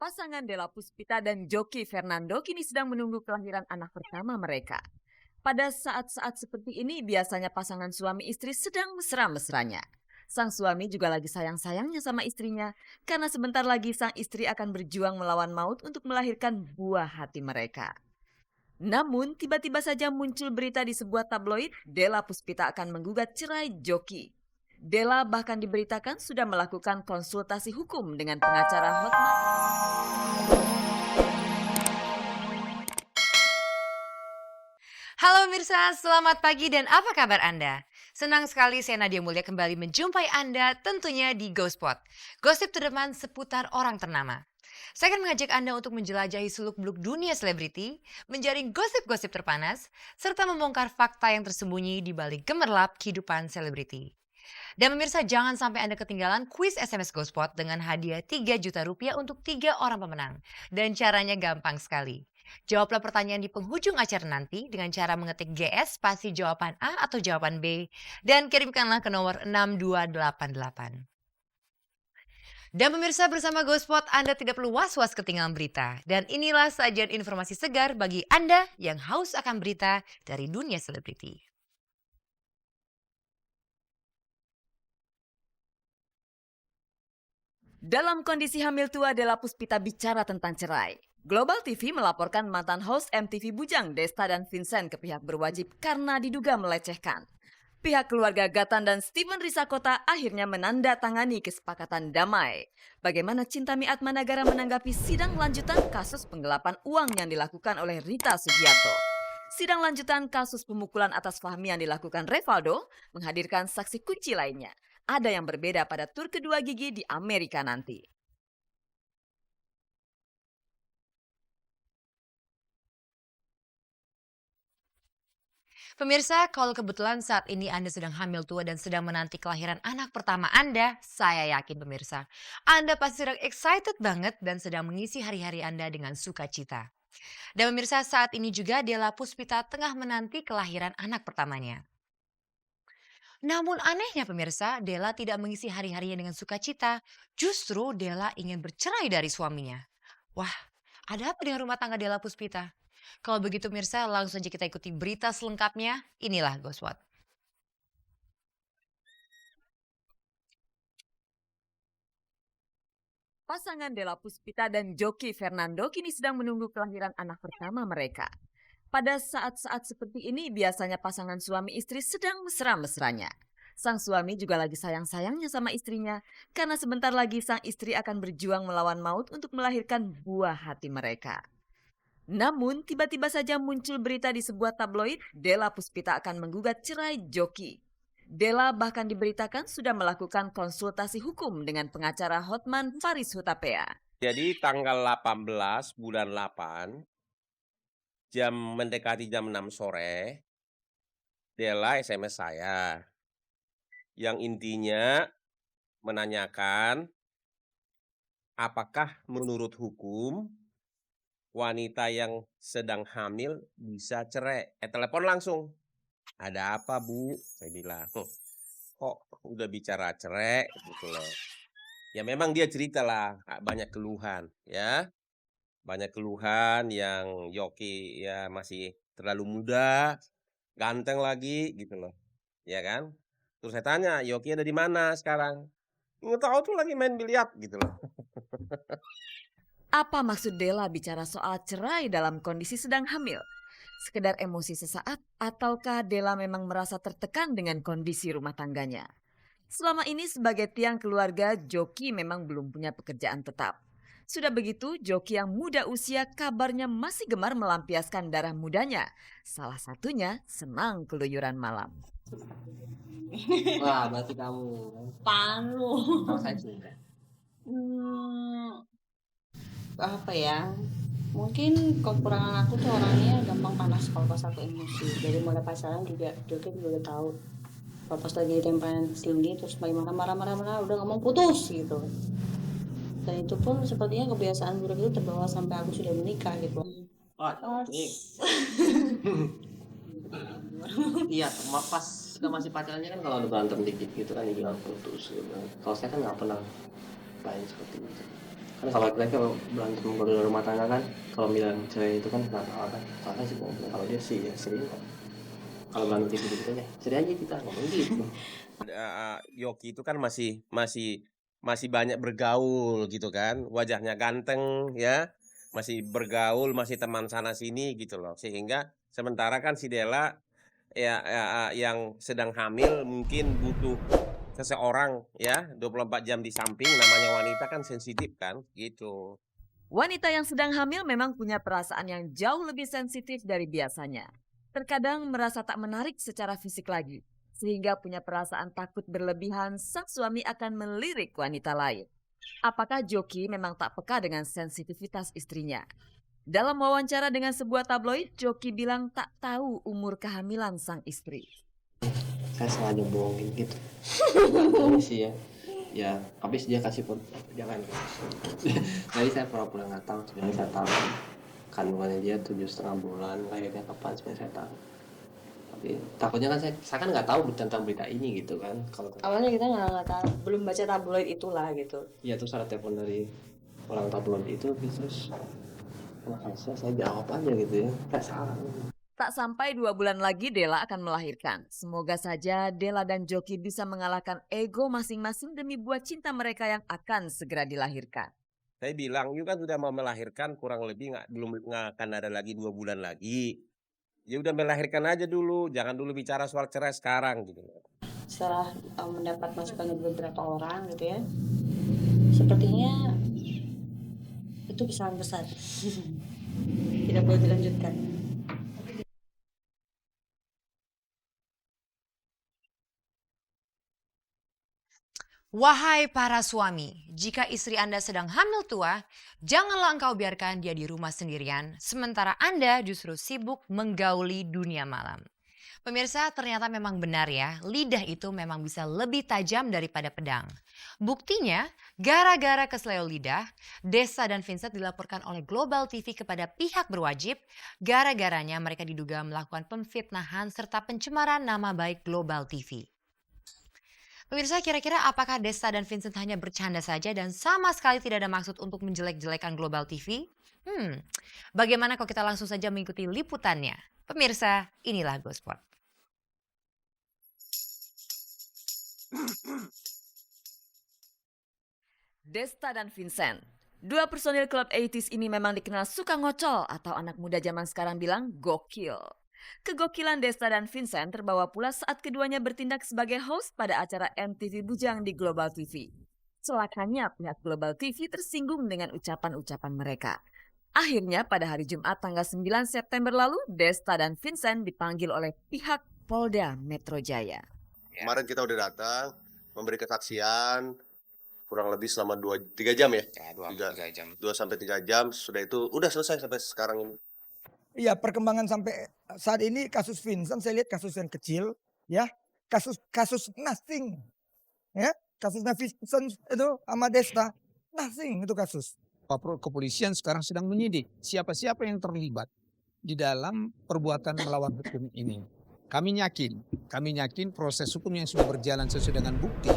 Pasangan Della Puspita dan Joki Fernando kini sedang menunggu kelahiran anak pertama mereka. Pada saat-saat seperti ini biasanya pasangan suami istri sedang mesra-mesranya. Sang suami juga lagi sayang-sayangnya sama istrinya karena sebentar lagi sang istri akan berjuang melawan maut untuk melahirkan buah hati mereka. Namun tiba-tiba saja muncul berita di sebuah tabloid Della Puspita akan menggugat cerai Joki. Della bahkan diberitakan sudah melakukan konsultasi hukum dengan pengacara Hotman. Halo pemirsa, selamat pagi dan apa kabar Anda? Senang sekali saya Nadia Mulya kembali menjumpai Anda tentunya di GoSpot. Gosip terdepan seputar orang ternama. Saya akan mengajak Anda untuk menjelajahi seluk-beluk dunia selebriti, menjaring gosip-gosip terpanas, serta membongkar fakta yang tersembunyi di balik gemerlap kehidupan selebriti. Dan pemirsa jangan sampai Anda ketinggalan kuis SMS GoSpot dengan hadiah 3 juta rupiah untuk 3 orang pemenang. Dan caranya gampang sekali. Jawablah pertanyaan di penghujung acara nanti dengan cara mengetik GS spasi jawaban A atau jawaban B dan kirimkanlah ke nomor 6288. Dan pemirsa bersama GoSpot Anda tidak perlu was-was ketinggalan berita. Dan inilah sajian informasi segar bagi Anda yang haus akan berita dari dunia selebriti. Dalam kondisi hamil tua, Della Puspita bicara tentang cerai. Global TV melaporkan mantan host MTV Bujang, Desta dan Vincent ke pihak berwajib karena diduga melecehkan. Pihak keluarga Gatan dan Steven Risakota akhirnya menandatangani kesepakatan damai. Bagaimana Cintami Atmanagara menanggapi sidang lanjutan kasus penggelapan uang yang dilakukan oleh Rita Sugiarto? Sidang lanjutan kasus pemukulan atas Fahmi yang dilakukan Revaldo menghadirkan saksi kunci lainnya. Ada yang berbeda pada tur kedua Gigi di Amerika nanti. Pemirsa, kalau kebetulan saat ini Anda sedang hamil tua dan sedang menanti kelahiran anak pertama Anda, saya yakin pemirsa, Anda pasti sedang excited banget dan sedang mengisi hari-hari Anda dengan sukacita. Dan pemirsa, saat ini juga Della Puspita tengah menanti kelahiran anak pertamanya. Namun anehnya pemirsa, Della tidak mengisi hari-harinya dengan sukacita. Justru Della ingin bercerai dari suaminya. Wah, ada apa dengan rumah tangga Della Puspita? Kalau begitu pemirsa, langsung saja kita ikuti berita selengkapnya. Inilah GoSpot. Pasangan Della Puspita dan Joki Fernando kini sedang menunggu kelahiran anak pertama mereka. Pada saat-saat seperti ini biasanya pasangan suami istri sedang mesra-mesranya. Sang suami juga lagi sayang-sayangnya sama istrinya karena sebentar lagi sang istri akan berjuang melawan maut untuk melahirkan buah hati mereka. Namun tiba-tiba saja muncul berita di sebuah tabloid Della Puspita akan menggugat cerai Joki. Della bahkan diberitakan sudah melakukan konsultasi hukum dengan pengacara Hotman Paris Hutapea. Jadi tanggal 18 bulan 8, mendekati jam 6 sore, Della SMS saya. Yang intinya menanyakan apakah menurut hukum wanita yang sedang hamil bisa cerai. Telepon langsung. Ada apa Bu? Saya bilang, kok udah bicara cerai gitu loh. Ya memang dia cerita lah, banyak keluhan ya. Banyak keluhan yang Yoki ya masih terlalu muda, ganteng lagi gitu loh. Ya kan? Terus saya tanya, Yoki ada di mana sekarang? Nggak tahu tuh lagi main biliar gitu loh. Apa maksud Della bicara soal cerai dalam kondisi sedang hamil? Sekedar emosi sesaat ataukah Della memang merasa tertekan dengan kondisi rumah tangganya? Selama ini sebagai tiang keluarga, Joki memang belum punya pekerjaan tetap. Sudah begitu, Joki yang muda usia kabarnya masih gemar melampiaskan darah mudanya. Salah satunya senang keluyuran malam. Wah, berarti kamu Palu. kalau saya juga. Apa ya? Mungkin kekurangan aku tuh orangnya gampang panas kalau pas aku emosi. Dari mulai pacaran juga Joki juga udah tahu. Kalau pas lagi temperament tinggi terus bagaimana marah-marah udah ngomong putus gitu. Dan itu pun sepertinya kebiasaan buruk itu terbawa sampai aku sudah menikah gitu. Oh, iya, pas kita masih pacarannya kan kalau ada berantem dikit gitu kan dibilang putus gitu. Kalau saya kan nggak pernah lain seperti itu. Kan kalau laki-laki kalau berantem di rumah tangga kan, kalau bilang cewek itu kan nggak salah kan, salah sih ngomong. Kalau dia sih ya sering kok. Kalau berantem gitu aja, sering aja kita ngomong gitu. Yoki itu kan masih banyak bergaul gitu kan, wajahnya ganteng ya, masih bergaul, masih teman sana sini gitu loh. Sehingga sementara kan si Della yang sedang hamil mungkin butuh seseorang ya 24 jam di samping, namanya wanita kan sensitif kan gitu. Wanita yang sedang hamil memang punya perasaan yang jauh lebih sensitif dari biasanya. Terkadang merasa tak menarik secara fisik lagi, sehingga punya perasaan takut berlebihan sang suami akan melirik wanita lain. Apakah Joki memang tak peka dengan sensitivitas istrinya? Dalam wawancara dengan sebuah tabloid, Joki bilang tak tahu umur kehamilan sang istri. Saya sengaja bohongin gitu. Ini sih ya habis dia kasih jangan. Jadi saya pura-pura nggak tahu, sebenarnya saya tahu kandungannya dia 7,5 bulan, lahirnya kapan sebenarnya saya tahu. Tapi takutnya kan saya kan nggak tahu tentang berita ini gitu kan. Kalau Awalnya kita nggak tahu, belum baca tabloid itulah gitu. ya terus ada telepon dari orang tabloid itu, terus saya jawab aja gitu ya, nggak salah. Tak sampai 2 bulan lagi Della akan melahirkan. Semoga saja Della dan Joki bisa mengalahkan ego masing-masing demi buah cinta mereka yang akan segera dilahirkan. Saya bilang, you kan sudah mau melahirkan kurang lebih nggak akan ada lagi 2 bulan lagi. Ya udah melahirkan aja dulu, jangan dulu bicara soal cerai sekarang gitu. Setelah mendapat masukan dari beberapa orang gitu ya, sepertinya itu kesalahan besar. Tidak boleh dilanjutkan. Wahai para suami, jika istri Anda sedang hamil tua, janganlah engkau biarkan dia di rumah sendirian, sementara Anda justru sibuk menggauli dunia malam. Pemirsa, ternyata memang benar ya, lidah itu memang bisa lebih tajam daripada pedang. Buktinya, gara-gara kesleo lidah, Desta dan Vincent dilaporkan oleh Global TV kepada pihak berwajib, gara-garanya mereka diduga melakukan pemfitnahan serta pencemaran nama baik Global TV. Pemirsa, kira-kira apakah Desta dan Vincent hanya bercanda saja dan sama sekali tidak ada maksud untuk menjelek-jelekan Global TV? Bagaimana kalau kita langsung saja mengikuti liputannya? Pemirsa, inilah GoSpot. Desta dan Vincent. Dua personil klub 80s ini memang dikenal suka ngocol atau anak muda zaman sekarang bilang gokil. Kegokilan Desta dan Vincent terbawa pula saat keduanya bertindak sebagai host pada acara MTV Bujang di Global TV. Celakanya pihak Global TV tersinggung dengan ucapan-ucapan mereka. Akhirnya pada hari Jumat tanggal 9 September lalu, Desta dan Vincent dipanggil oleh pihak Polda Metro Jaya. Kemarin kita udah datang, memberi kesaksian, kurang lebih selama 2-3 jam ya? Ya, 2-3 jam. 2-3 jam, sudah itu udah selesai sampai sekarang ini. Iya, perkembangan sampai saat ini kasus Vincent saya lihat kasus yang kecil, ya. Kasus nothing. Ya, kasusnya Vincent itu sama Desta, nothing itu kasus. Kepolisian sekarang sedang menyidik siapa-siapa yang terlibat di dalam perbuatan melawan hukum ini. Kami yakin proses hukum yang sudah berjalan sesuai dengan bukti,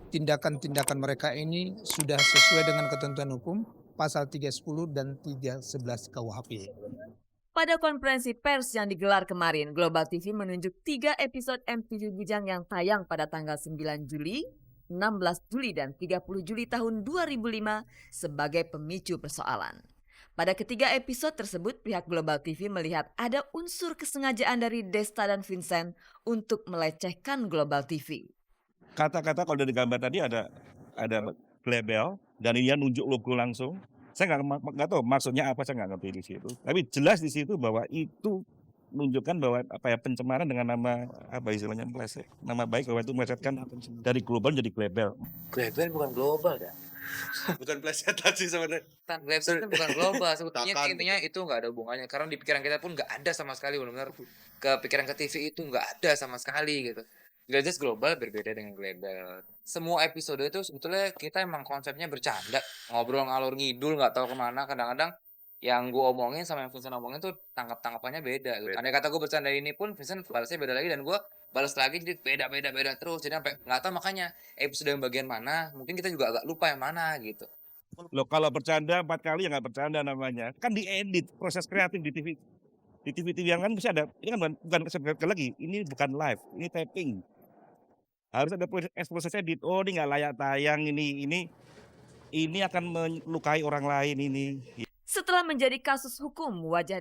tindakan-tindakan mereka ini sudah sesuai dengan ketentuan hukum pasal 310 dan 311 KUHP. Pada konferensi pers yang digelar kemarin, Global TV menunjuk 3 episode MTV Bujang yang tayang pada tanggal 9 Juli, 16 Juli, dan 30 Juli tahun 2005 sebagai pemicu persoalan. Pada ketiga episode tersebut, pihak Global TV melihat ada unsur kesengajaan dari Desta dan Vincent untuk melecehkan Global TV. Kata-kata kalau dari gambar tadi ada label dan dia nunjuk logo langsung. Saya nggak tahu maksudnya apa, saya nggak ngerti di situ. Tapi jelas di situ bahwa itu menunjukkan bahwa pencemaran dengan nama istilahnya meleset, nama baik, bahwa itu melesetkan dari global jadi global. Global bukan global ya. Bukan plesetan sih sebenarnya. Global itu bukan global. Sebetulnya intinya itu nggak ada hubungannya. Karena di pikiran kita pun nggak ada sama sekali, benar-benar ke pikiran ke TV itu nggak ada sama sekali gitu. Jelas global berbeda dengan global. Semua episode itu sebetulnya kita emang konsepnya bercanda, ngobrol ngalur ngidul nggak tahu kemana. Kadang-kadang yang gue omongin sama yang Vincent omongin tuh tanggapannya beda. Gitu. Andai kata gue bercanda ini pun Vincent balasnya beda lagi dan gue balas lagi, jadi beda terus. Jadi sampai nggak tahu makanya episode yang bagian mana. Mungkin kita juga agak lupa yang mana gitu. Loh kalau bercanda 4 kali ya nggak bercanda namanya. Kan diedit, proses kreatif di TV. Di TV-TV yang kan mesti ada, ini kan bukan sekali lagi, ini bukan live, ini taping. Harus ada proses edit. Oh ini nggak layak tayang, ini akan melukai orang lain ini. Setelah menjadi kasus hukum, wajah